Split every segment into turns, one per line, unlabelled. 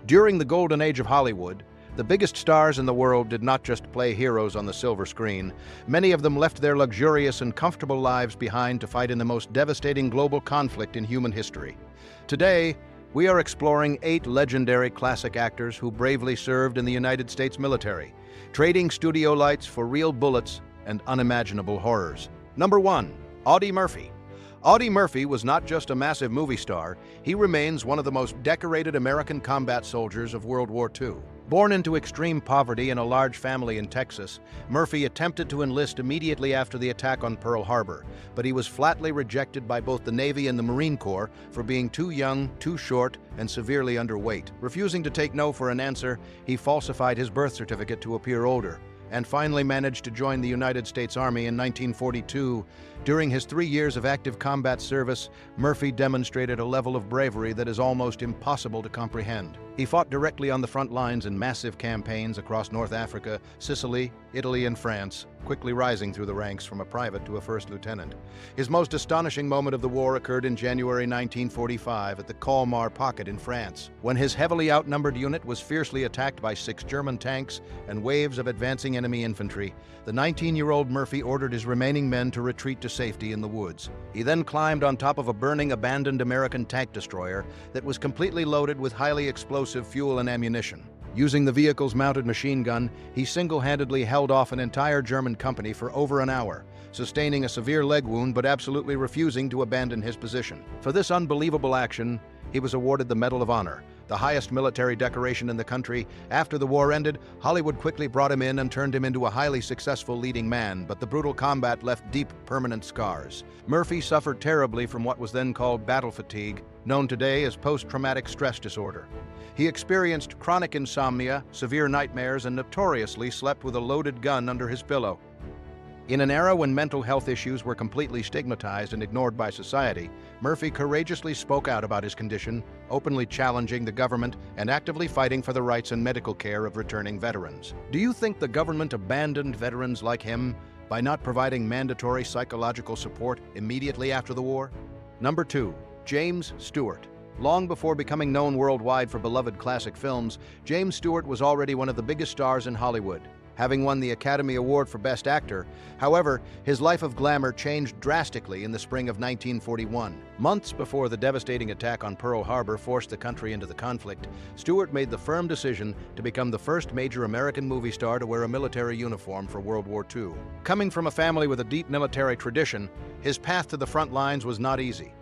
During the golden age of Hollywood, the biggest stars in the world did not just play heroes on the silver screen. Many of them left their luxurious and comfortable lives behind to fight in the most devastating global conflict in human history. Today, we are exploring 8 legendary classic actors who bravely served in the United States military, trading studio lights for real bullets and unimaginable horrors. Number 1. Audie Murphy. Audie Murphy was not just a massive movie star, he remains one of the most decorated American combat soldiers of World War II. Born into extreme poverty in a large family in Texas, Murphy attempted to enlist immediately after the attack on Pearl Harbor, but he was flatly rejected by both the Navy and the Marine Corps for being too young, too short, and severely underweight. Refusing to take no for an answer, he falsified his birth certificate to appear older, and finally managed to join the United States Army in 1942. During his 3 years of active combat service, Murphy demonstrated a level of bravery that is almost impossible to comprehend. He fought directly on the front lines in massive campaigns across North Africa, Sicily, Italy, and France, quickly rising through the ranks from a private to a first lieutenant. His most astonishing moment of the war occurred in January 1945 at the Colmar Pocket in France, when his heavily outnumbered unit was fiercely attacked by 6 German tanks and waves of advancing enemy infantry. The 19-year-old Murphy ordered his remaining men to retreat to safety in the woods. He then climbed on top of a burning, abandoned American tank destroyer that was completely loaded with highly explosive fuel and ammunition. Using the vehicle's mounted machine gun, he single-handedly held off an entire German company for over an hour, sustaining a severe leg wound but absolutely refusing to abandon his position. For this unbelievable action, he was awarded the Medal of Honor, the highest military decoration in the country. After the war ended, Hollywood quickly brought him in and turned him into a highly successful leading man, but the brutal combat left deep, permanent scars. Murphy suffered terribly from what was then called battle fatigue, known today as post-traumatic stress disorder. He experienced chronic insomnia, severe nightmares, and notoriously slept with a loaded gun under his pillow. In an era when mental health issues were completely stigmatized and ignored by society, Murphy courageously spoke out about his condition, openly challenging the government and actively fighting for the rights and medical care of returning veterans. Do you think the government abandoned veterans like him by not providing mandatory psychological support immediately after the war? Number 2. James Stewart. Long before becoming known worldwide for beloved classic films, James Stewart was already one of the biggest stars in Hollywood, having won the Academy Award for Best Actor. However, his life of glamour changed drastically in the spring of 1941. Months before the devastating attack on Pearl Harbor forced the country into the conflict, Stewart made the firm decision to become the first major American movie star to wear a military uniform for World War II. Coming from a family with a deep military tradition, his path to the front lines was not easy.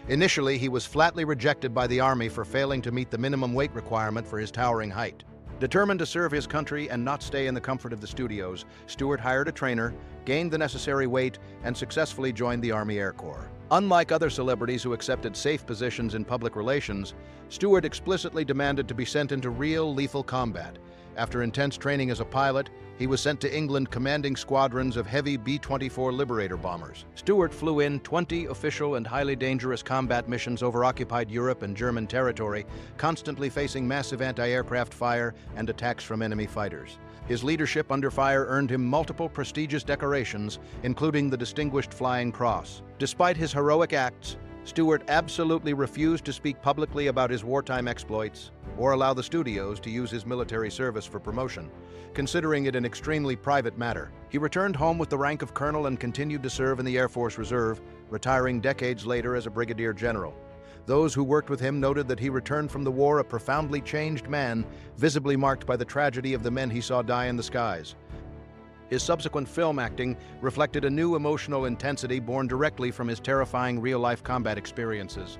Initially, he was flatly rejected by the Army for failing to meet the minimum weight requirement for his towering height. Determined to serve his country and not stay in the comfort of the studios, Stewart hired a trainer, gained the necessary weight, and successfully joined the Army Air Corps. Unlike other celebrities who accepted safe positions in public relations, Stewart explicitly demanded to be sent into real, lethal combat. After intense training as a pilot, he was sent to England commanding squadrons of heavy B-24 Liberator bombers. Stewart flew in 20 official and highly dangerous combat missions over occupied Europe and German territory, constantly facing massive anti-aircraft fire and attacks from enemy fighters. His leadership under fire earned him multiple prestigious decorations, including the Distinguished Flying Cross. Despite his heroic acts, Stewart absolutely refused to speak publicly about his wartime exploits or allow the studios to use his military service for promotion, considering it an extremely private matter. He returned home with the rank of colonel and continued to serve in the Air Force Reserve, retiring decades later as a brigadier general. Those who worked with him noted that he returned from the war a profoundly changed man, visibly marked by the tragedy of the men he saw die in the skies. His subsequent film acting reflected a new emotional intensity born directly from his terrifying real-life combat experiences.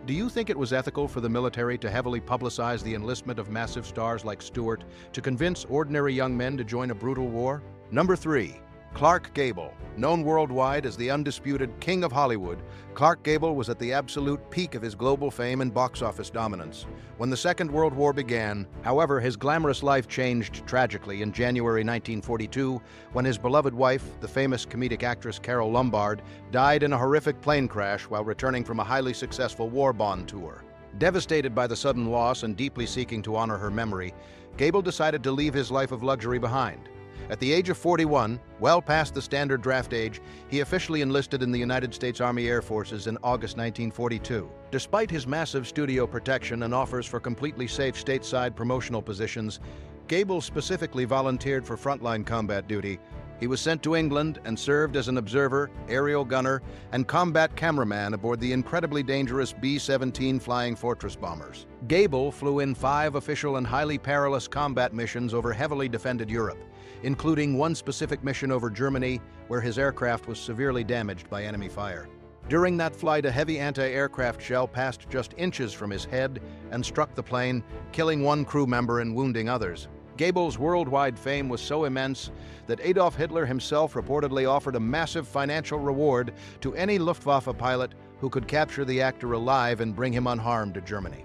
Do you think it was ethical for the military to heavily publicize the enlistment of massive stars like Stewart to convince ordinary young men to join a brutal war? Number 3. Clark Gable. Known worldwide as the undisputed King of Hollywood, Clark Gable was at the absolute peak of his global fame and box office dominance. When the Second World War began, however, his glamorous life changed tragically in January 1942 when his beloved wife, the famous comedic actress Carole Lombard, died in a horrific plane crash while returning from a highly successful war bond tour. Devastated by the sudden loss and deeply seeking to honor her memory, Gable decided to leave his life of luxury behind. At the age of 41, well past the standard draft age, he officially enlisted in the United States Army Air Forces in August 1942. Despite his massive studio protection and offers for completely safe stateside promotional positions, Gable specifically volunteered for frontline combat duty. He was sent to England and served as an observer, aerial gunner, and combat cameraman aboard the incredibly dangerous B-17 Flying Fortress bombers. Gable flew in 5 official and highly perilous combat missions over heavily defended Europe, including one specific mission over Germany, where his aircraft was severely damaged by enemy fire. During that flight, a heavy anti-aircraft shell passed just inches from his head and struck the plane, killing one crew member and wounding others. Gable's worldwide fame was so immense that Adolf Hitler himself reportedly offered a massive financial reward to any Luftwaffe pilot who could capture the actor alive and bring him unharmed to Germany.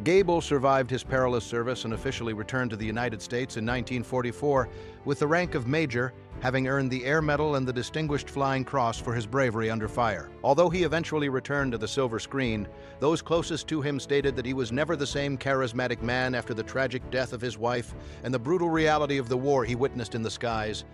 Gable survived his perilous service and officially returned to the United States in 1944 with the rank of Major, having earned the Air Medal and the Distinguished Flying Cross for his bravery under fire. Although he eventually returned to the silver screen, those closest to him stated that he was never the same charismatic man after the tragic death of his wife and the brutal reality of the war he witnessed in the skies.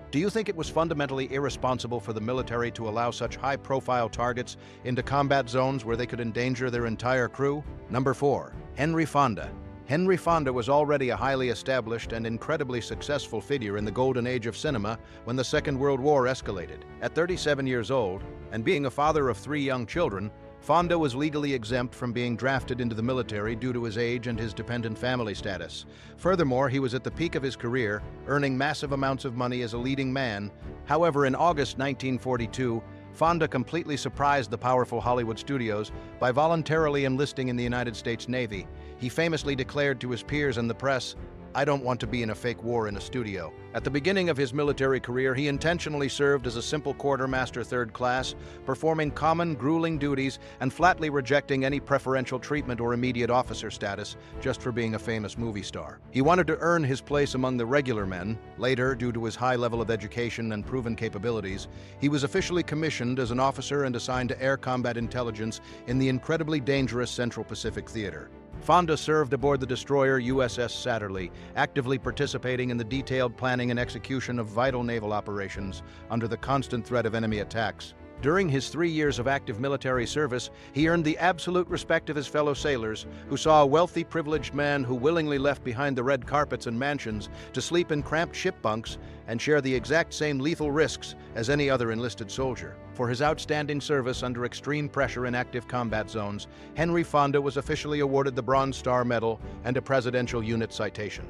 Do you think it was fundamentally irresponsible for the military to allow such high-profile targets into combat zones where they could endanger their entire crew? Number 4. Henry Fonda. Henry Fonda was already a highly established and incredibly successful figure in the golden age of cinema when the Second World War escalated. At 37 years old, and being a father of 3 young children, Fonda was legally exempt from being drafted into the military due to his age and his dependent family status. Furthermore, he was at the peak of his career, earning massive amounts of money as a leading man. However, in August 1942, Fonda completely surprised the powerful Hollywood studios by voluntarily enlisting in the United States Navy. He famously declared to his peers and the press, "I don't want to be in a fake war in a studio." At the beginning of his military career, he intentionally served as a simple quartermaster 3rd class, performing common, grueling duties and flatly rejecting any preferential treatment or immediate officer status just for being a famous movie star. He wanted to earn his place among the regular men. Later, due to his high level of education and proven capabilities, he was officially commissioned as an officer and assigned to Air Combat Intelligence in the incredibly dangerous Central Pacific Theater. Fonda served aboard the destroyer USS Satterley, actively participating in the detailed planning and execution of vital naval operations under the constant threat of enemy attacks. During his 3 years of active military service, he earned the absolute respect of his fellow sailors, who saw a wealthy, privileged man who willingly left behind the red carpets and mansions to sleep in cramped ship bunks and share the exact same lethal risks as any other enlisted soldier. For his outstanding service under extreme pressure in active combat zones, Henry Fonda was officially awarded the Bronze Star Medal and a Presidential Unit Citation.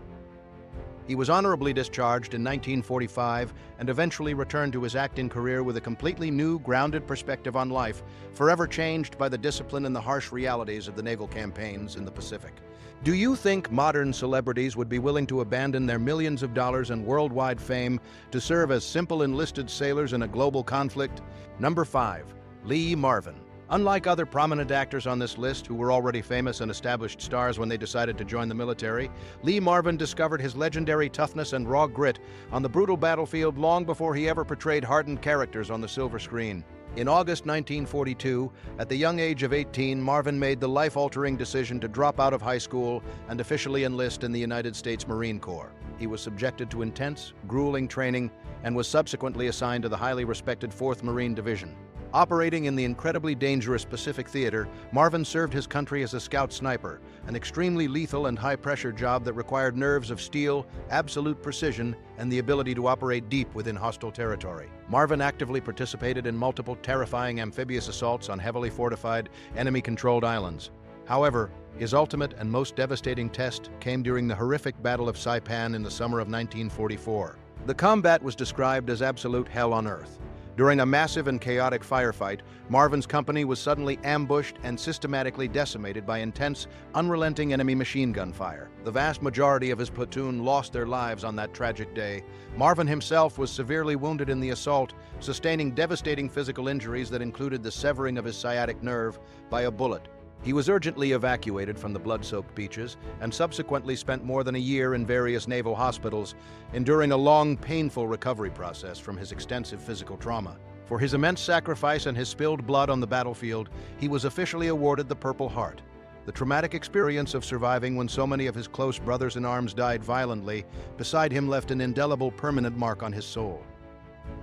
He was honorably discharged in 1945 and eventually returned to his acting career with a completely new, grounded perspective on life, forever changed by the discipline and the harsh realities of the naval campaigns in the Pacific. Do you think modern celebrities would be willing to abandon their millions of dollars and worldwide fame to serve as simple enlisted sailors in a global conflict? Number 5. Marvin. Unlike other prominent actors on this list who were already famous and established stars when they decided to join the military, Marvin discovered his legendary toughness and raw grit on the brutal battlefield long before he ever portrayed hardened characters on the silver screen. In August 1942, at the young age of 18, Marvin made the life-altering decision to drop out of high school and officially enlist in the United States Marine Corps. He was subjected to intense, grueling training and was subsequently assigned to the highly respected 4th Marine Division. Operating in the incredibly dangerous Pacific Theater, Marvin served his country as a scout sniper, an extremely lethal and high-pressure job that required nerves of steel, absolute precision, and the ability to operate deep within hostile territory. Marvin actively participated in multiple terrifying amphibious assaults on heavily fortified, enemy-controlled islands. However, his ultimate and most devastating test came during the horrific Battle of Saipan in the summer of 1944. The combat was described as absolute hell on earth. During a massive and chaotic firefight, Marvin's company was suddenly ambushed and systematically decimated by intense, unrelenting enemy machine gun fire. The vast majority of his platoon lost their lives on that tragic day. Marvin himself was severely wounded in the assault, sustaining devastating physical injuries that included the severing of his sciatic nerve by a bullet. He was urgently evacuated from the blood-soaked beaches and subsequently spent more than a year in various naval hospitals, enduring a long, painful recovery process from his extensive physical trauma. For his immense sacrifice and his spilled blood on the battlefield, he was officially awarded the Purple Heart. The traumatic experience of surviving when so many of his close brothers-in-arms died violently beside him left an indelible, permanent mark on his soul.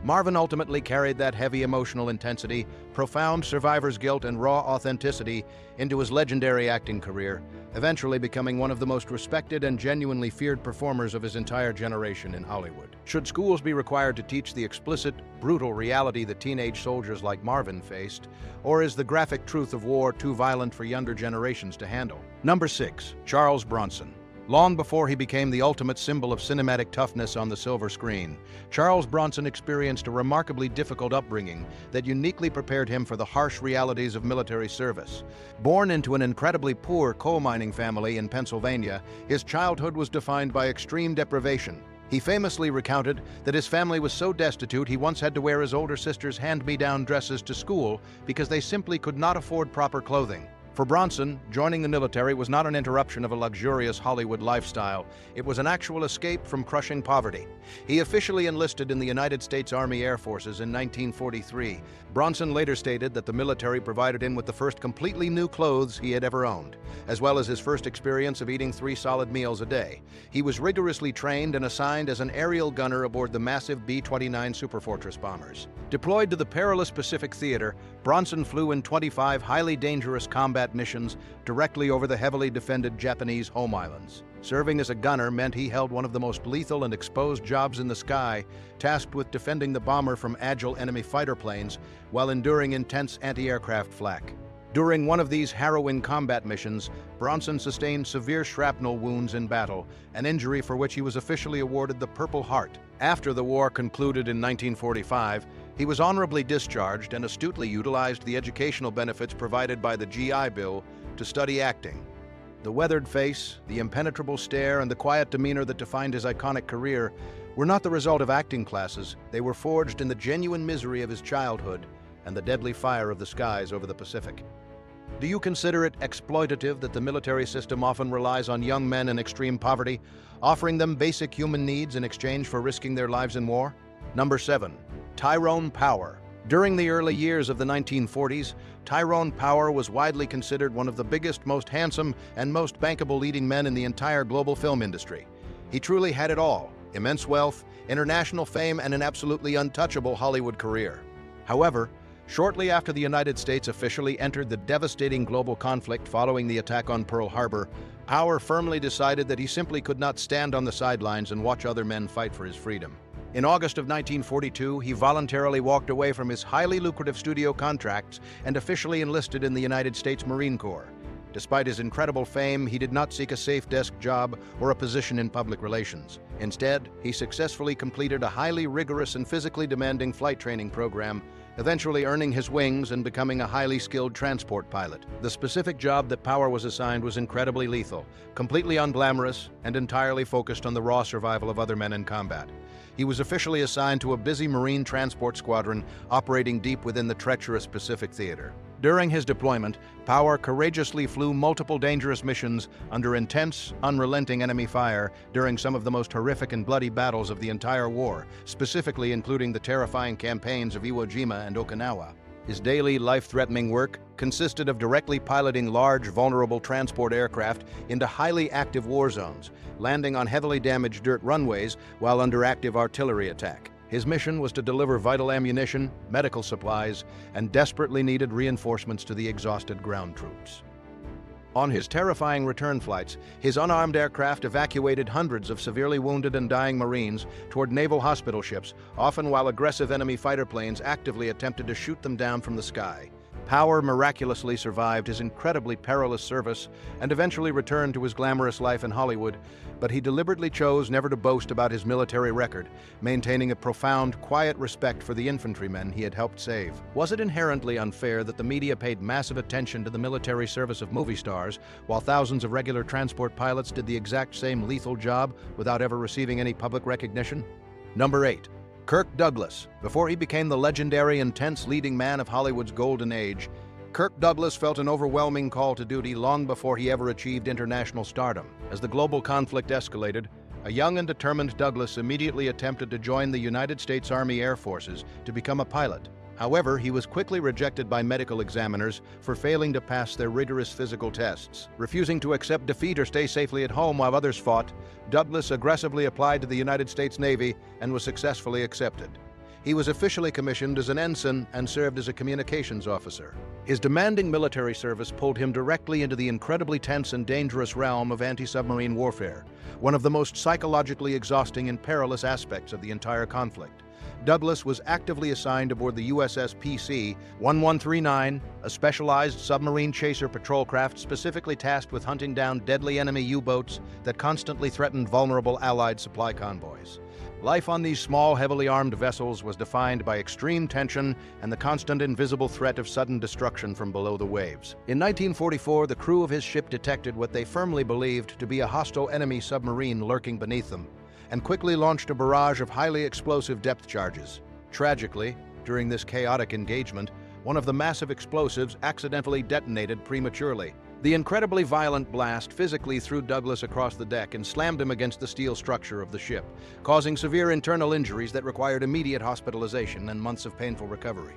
Marvin ultimately carried that heavy emotional intensity, profound survivor's guilt, and raw authenticity into his legendary acting career, eventually becoming one of the most respected and genuinely feared performers of his entire generation in Hollywood. Should schools be required to teach the explicit, brutal reality that teenage soldiers like Marvin faced, or is the graphic truth of war too violent for younger generations to handle? Number 6. Charles Bronson. Long before he became the ultimate symbol of cinematic toughness on the silver screen, Charles Bronson experienced a remarkably difficult upbringing that uniquely prepared him for the harsh realities of military service. Born into an incredibly poor coal mining family in Pennsylvania, his childhood was defined by extreme deprivation. He famously recounted that his family was so destitute he once had to wear his older sister's hand-me-down dresses to school because they simply could not afford proper clothing. For Bronson, joining the military was not an interruption of a luxurious Hollywood lifestyle. It was an actual escape from crushing poverty. He officially enlisted in the United States Army Air Forces in 1943. Bronson later stated that the military provided him with the first completely new clothes he had ever owned, as well as his first experience of eating 3 solid meals a day. He was rigorously trained and assigned as an aerial gunner aboard the massive B-29 Superfortress bombers. Deployed to the perilous Pacific Theater, Bronson flew in 25 highly dangerous combat missions directly over the heavily defended Japanese home islands. Serving as a gunner meant he held one of the most lethal and exposed jobs in the sky, tasked with defending the bomber from agile enemy fighter planes while enduring intense anti-aircraft flak. During one of these harrowing combat missions, Bronson sustained severe shrapnel wounds in battle, an injury for which he was officially awarded the Purple Heart. After the war concluded in 1945, he was honorably discharged and astutely utilized the educational benefits provided by the GI Bill to study acting. The weathered face, the impenetrable stare, and the quiet demeanor that defined his iconic career were not the result of acting classes. They were forged in the genuine misery of his childhood and the deadly fire of the skies over the Pacific. Do you consider it exploitative that the military system often relies on young men in extreme poverty, offering them basic human needs in exchange for risking their lives in war? Number 7. Tyrone Power. During the early years of the 1940s, Tyrone Power was widely considered one of the biggest, most handsome, and most bankable leading men in the entire global film industry. He truly had it all: immense wealth, international fame, and an absolutely untouchable Hollywood career. However, shortly after the United States officially entered the devastating global conflict following the attack on Pearl Harbor, Power firmly decided that he simply could not stand on the sidelines and watch other men fight for his freedom. In August of 1942, he voluntarily walked away from his highly lucrative studio contracts and officially enlisted in the United States Marine Corps. Despite his incredible fame, he did not seek a safe desk job or a position in public relations. Instead, he successfully completed a highly rigorous and physically demanding flight training program, eventually earning his wings and becoming a highly skilled transport pilot. The specific job that Power was assigned was incredibly lethal, completely unglamorous, and entirely focused on the raw survival of other men in combat. He was officially assigned to a busy Marine transport squadron operating deep within the treacherous Pacific Theater. During his deployment, Power courageously flew multiple dangerous missions under intense, unrelenting enemy fire during some of the most horrific and bloody battles of the entire war, specifically including the terrifying campaigns of Iwo Jima and Okinawa. His daily, life-threatening work consisted of directly piloting large, vulnerable transport aircraft into highly active war zones, landing on heavily damaged dirt runways while under active artillery attack. His mission was to deliver vital ammunition, medical supplies, and desperately needed reinforcements to the exhausted ground troops. On his terrifying return flights, his unarmed aircraft evacuated hundreds of severely wounded and dying Marines toward naval hospital ships, often while aggressive enemy fighter planes actively attempted to shoot them down from the sky. Power miraculously survived his incredibly perilous service and eventually returned to his glamorous life in Hollywood, but he deliberately chose never to boast about his military record, maintaining a profound, quiet respect for the infantrymen he had helped save. Was it inherently unfair that the media paid massive attention to the military service of movie stars, while thousands of regular transport pilots did the exact same lethal job without ever receiving any public recognition? Number 8. Kirk Douglas. Before he became the legendary, intense leading man of Hollywood's golden age, Kirk Douglas felt an overwhelming call to duty long before he ever achieved international stardom. As the global conflict escalated, a young and determined Douglas immediately attempted to join the United States Army Air Forces to become a pilot. However, he was quickly rejected by medical examiners for failing to pass their rigorous physical tests. Refusing to accept defeat or stay safely at home while others fought, Douglas aggressively applied to the United States Navy and was successfully accepted. He was officially commissioned as an ensign and served as a communications officer. His demanding military service pulled him directly into the incredibly tense and dangerous realm of anti-submarine warfare, one of the most psychologically exhausting and perilous aspects of the entire conflict. Douglas was actively assigned aboard the USS PC-1139, a specialized submarine chaser patrol craft specifically tasked with hunting down deadly enemy U-boats that constantly threatened vulnerable Allied supply convoys. Life on these small, heavily armed vessels was defined by extreme tension and the constant invisible threat of sudden destruction from below the waves. In 1944, the crew of his ship detected what they firmly believed to be a hostile enemy submarine lurking beneath them, and quickly launched a barrage of highly explosive depth charges. Tragically, during this chaotic engagement, one of the massive explosives accidentally detonated prematurely. The incredibly violent blast physically threw Douglas across the deck and slammed him against the steel structure of the ship, causing severe internal injuries that required immediate hospitalization and months of painful recovery.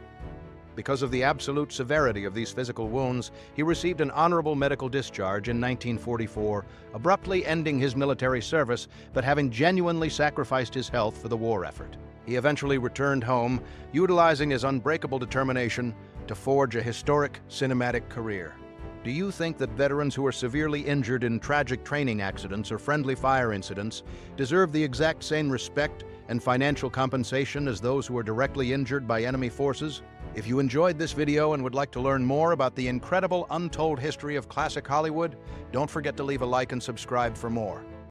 Because of the absolute severity of these physical wounds, he received an honorable medical discharge in 1944, abruptly ending his military service, but having genuinely sacrificed his health for the war effort. He eventually returned home, utilizing his unbreakable determination to forge a historic cinematic career. Do you think that veterans who are severely injured in tragic training accidents or friendly fire incidents deserve the exact same respect and financial compensation as those who are directly injured by enemy forces? If you enjoyed this video and would like to learn more about the incredible untold history of classic Hollywood, don't forget to leave a like and subscribe for more.